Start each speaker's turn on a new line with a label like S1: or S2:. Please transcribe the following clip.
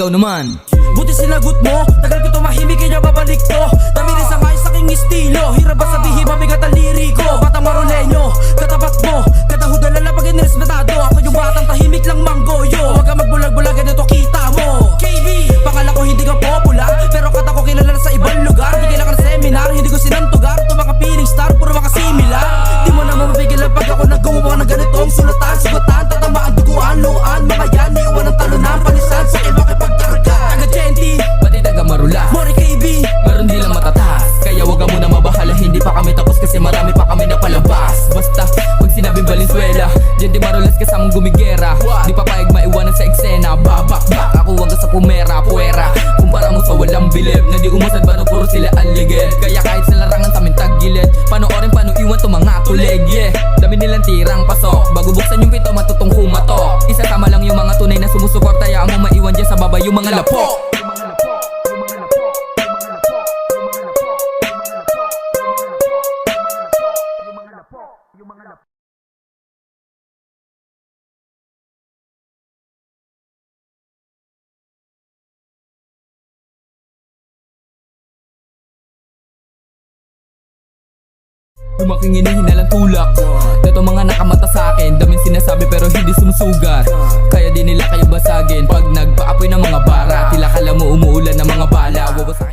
S1: ikaw naman.
S2: Buti sinagot mo, tagal ko tumahimik kaya babalik to. Dami rin sa ngayon sa aking estilo, hirap ba sabihin mabigat ang liriko. Batang marolenyo, katapat mo, katahudalala pag iniresmetado. Ako yung batang tahimik lang manggoyo. Huwag ka magbulag-bulag, ganito kita mo. KB, pangalan ko hindi ka popular, pero kata ko kilala na sa ibang lugar. Di kailangan ng seminar, hindi ko sinantugar. Ito mga feeling star, puro mga similar. Di mo na mapigilan pag ako naggumawa ng ganitong sulatan, sugatan, tatamaan, duguan, luan. Mga yan, iwan ng talunan, panisan sa iba kipagkarga. Taga-Genti,
S1: Pati taga Marula,
S2: Mori KB,
S1: meron di lang matataas. Kaya wag ka muna mabahala, hindi pa kami tapos kasi marami pa kami na palabas. Basta, pag sinabing Valenzuela, dyan di Marulas kasamang gumigera. Di papayag maiwanan sa eksena, babak-bak ako wag ka sa pumera, puwera. Kumpara mo sa walang bilib, na di umusad ba no puro sila aligid. Kaya kahit sa larangan taming tagilid, panoorin paano iwan to mga tulig, yeah. Dami nilang tirang pasok, bago buksan yung pito matutong kumatok. Isasama lang yung mga tunay na sumusuporta, hayaan mo maiwan dyan sa baba yung mga lapok. Lumaking inihinalang tulak, dato mga nakamata sa akin. Daming sinasabi pero hindi sumusugat, kaya di nila kayo basagin. Pag nagpaapoy ng mga bara, tila kala mo umuulan ng mga bala. Wawasakin